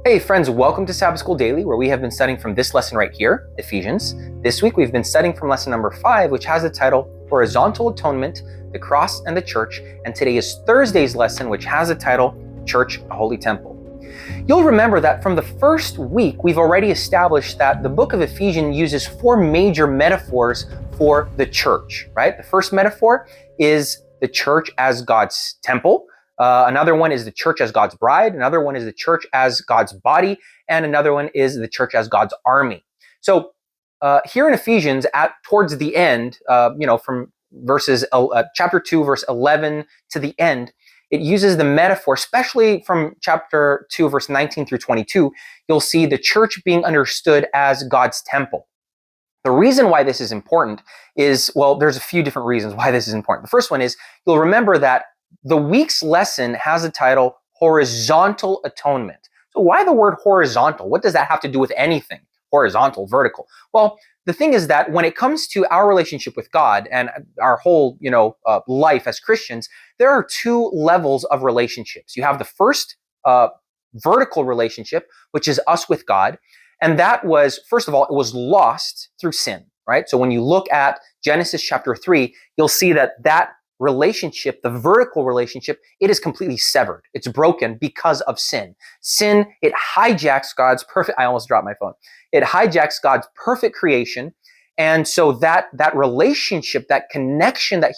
Hey friends, welcome to Sabbath School Daily, where we have been studying from this lesson right here, Ephesians. This week we've been studying from lesson number 5, which has the title Horizontal Atonement, the Cross and the Church, and today is Thursday's lesson, which has the title Church, a Holy Temple. You'll remember that from the first week, we've already established that the book of Ephesians uses 4 major metaphors for the church, right? The first metaphor is the church as God's temple. Another one is the church as God's bride. Another one is the church as God's body. And another one is the church as God's army. So here in Ephesians, towards the end, from chapter 2, verse 11 to the end, it uses the metaphor, especially from chapter 2, verse 19 through 22, you'll see the church being understood as God's temple. The reason why this is important is, well, there's a few different reasons why this is important. The first one is, you'll remember that the week's lesson has the title Horizontal Atonement. So why the word horizontal? What does that have to do with anything? Horizontal, vertical. Well, the thing is that when it comes to our relationship with God and our whole, life as Christians, there are 2 levels of relationships. You have the first vertical relationship, which is us with God. And that was, first of all, it was lost through sin, right? So when you look at Genesis chapter 3, you'll see that relationship, the vertical relationship, it is completely severed. It's broken because of sin. Sin, it hijacks God's perfect, I almost dropped my phone. It hijacks God's perfect creation. And so that relationship, that connection that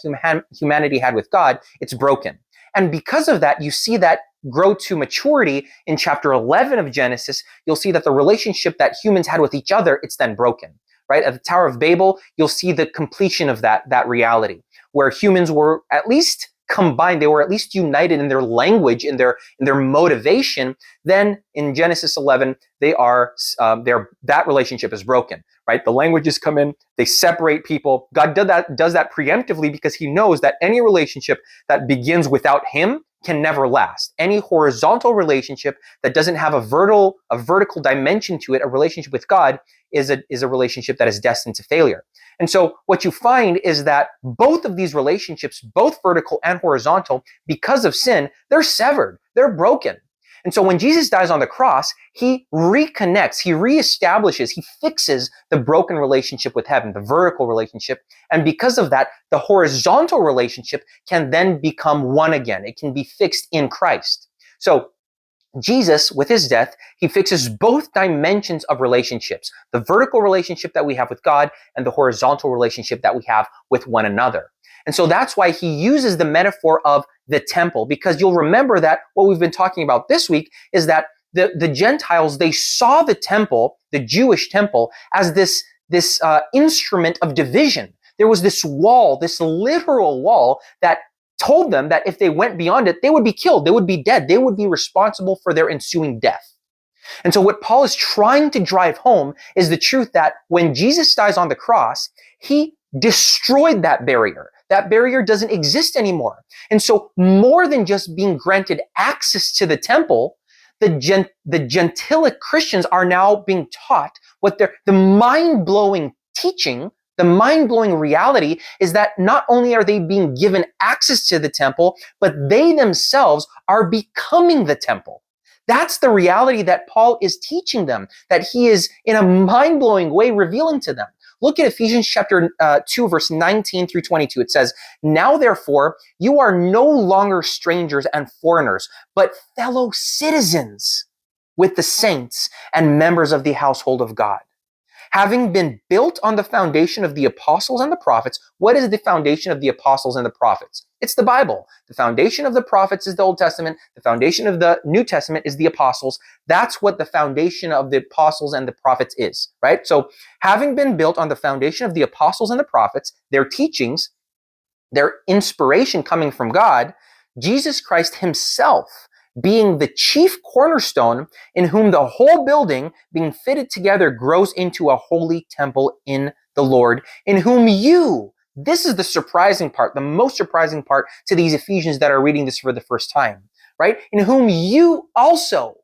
humanity had with God, it's broken. And because of that, you see that grow to maturity in chapter 11 of Genesis. You'll see that the relationship that humans had with each other, it's then broken, right? At the Tower of Babel, you'll see the completion of that reality, where humans were at least combined, they were at least united in their language, in their motivation. Then in Genesis 11, that relationship is broken, right? The languages come in, they separate people. God does that preemptively because he knows that any relationship that begins without him can never last. Any horizontal relationship that doesn't have a vertical dimension to it, a relationship with God, is a relationship that is destined to failure. And so what you find is that both of these relationships, both vertical and horizontal, because of sin, they're severed, they're broken. And so when Jesus dies on the cross, he reconnects, he reestablishes, he fixes the broken relationship with heaven, the vertical relationship. And because of that, the horizontal relationship can then become one again. It can be fixed in Christ. So Jesus, with his death, he fixes both dimensions of relationships, the vertical relationship that we have with God and the horizontal relationship that we have with one another. And so that's why he uses the metaphor of the temple, because you'll remember that what we've been talking about this week is that the Gentiles, they saw the temple, the Jewish temple, as this instrument of division. There was this wall, this literal wall that told them that if they went beyond it, they would be killed, they would be dead, they would be responsible for their ensuing death. And so what Paul is trying to drive home is the truth that when Jesus dies on the cross, he destroyed that barrier. That barrier doesn't exist anymore. And so more than just being granted access to the temple, the Gentilic Christians are now being taught the mind-blowing teaching. The mind-blowing reality is that not only are they being given access to the temple, but they themselves are becoming the temple. That's the reality that Paul is teaching them, that he is in a mind-blowing way revealing to them. Look at Ephesians chapter 2, verse 19 through 22. It says, "Now therefore, you are no longer strangers and foreigners, but fellow citizens with the saints and members of the household of God, having been built on the foundation of the apostles and the prophets." What is the foundation of the apostles and the prophets? It's the Bible. The foundation of the prophets is the Old Testament. The foundation of the New Testament is the apostles. That's what the foundation of the apostles and the prophets is, right? So having been built on the foundation of the apostles and the prophets, their teachings, their inspiration coming from God, Jesus Christ himself being the chief cornerstone, in whom the whole building being fitted together grows into a holy temple in the Lord, in whom you, this is the surprising part, the most surprising part to these Ephesians that are reading this for the first time, right? In whom you also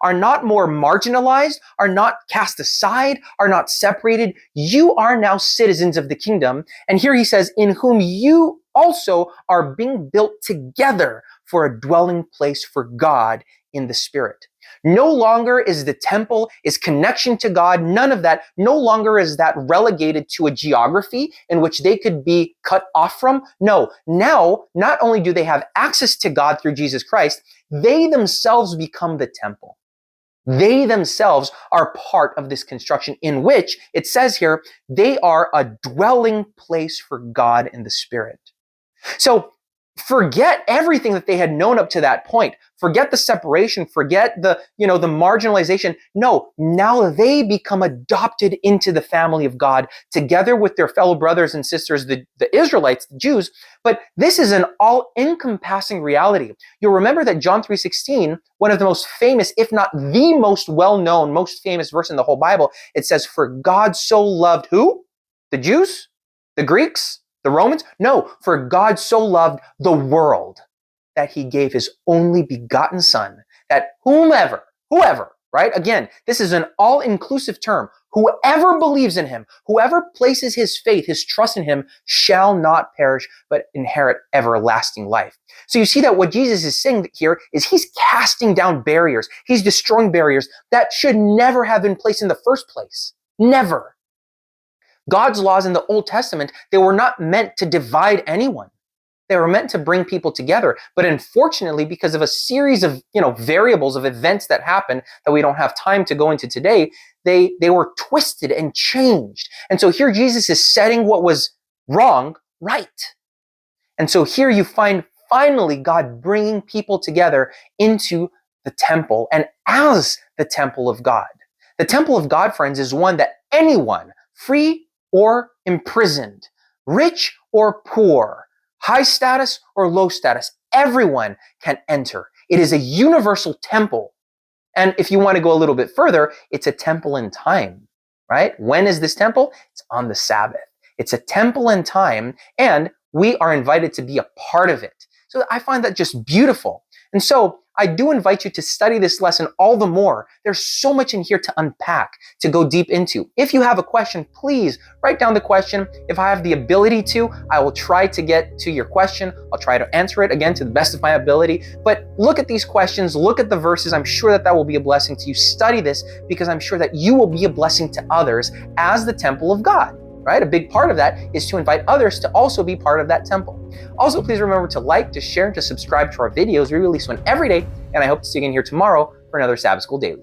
are not more marginalized, are not cast aside, are not separated. You are now citizens of the kingdom. And here he says, in whom you also are being built together for a dwelling place for God in the Spirit. No longer is the temple, is connection to God, none of that. No longer is that relegated to a geography in which they could be cut off from. No, now, not only do they have access to God through Jesus Christ, they themselves become the temple. They themselves are part of this construction in which, it says here, they are a dwelling place for God in the Spirit. So forget everything that they had known up to that point. Forget the separation, forget the marginalization. No, now they become adopted into the family of God together with their fellow brothers and sisters, the Israelites, the Jews. But this is an all-encompassing reality. You'll remember that John 3:16, one of the most famous, if not the most well-known, most famous verse in the whole Bible, it says, "For God so loved" who? The Jews? The Greeks? The Romans? No, for God so loved the world that he gave his only begotten son, that whoever, right? Again, this is an all-inclusive term. Whoever believes in him, whoever places his faith, his trust in him, shall not perish, but inherit everlasting life. So you see that what Jesus is saying here is he's casting down barriers. He's destroying barriers that should never have been placed in the first place. Never. God's laws in the Old Testament, they were not meant to divide anyone. They were meant to bring people together. But unfortunately, because of a series of variables of events that happen that we don't have time to go into today, they were twisted and changed. And so here Jesus is setting what was wrong right. And so here you find finally God bringing people together into the temple and as the temple of God. The temple of God, friends, is one that anyone, free or imprisoned, rich or poor, high status or low status, everyone can enter. It is a universal temple. And if you want to go a little bit further, it's a temple in time, right? When is this temple? It's on the Sabbath. It's a temple in time, and we are invited to be a part of it. So I find that just beautiful. And so I do invite you to study this lesson all the more. There's so much in here to unpack, to go deep into. If you have a question, please write down the question. If I have the ability to, I will try to get to your question. I'll try to answer it again to the best of my ability. But look at these questions, look at the verses. I'm sure that will be a blessing to you. Study this because I'm sure that you will be a blessing to others as the temple of God. Right? A big part of that is to invite others to also be part of that temple. Also, please remember to like, to share, and to subscribe to our videos. We release one every day, and I hope to see you again here tomorrow for another Sabbath School Daily.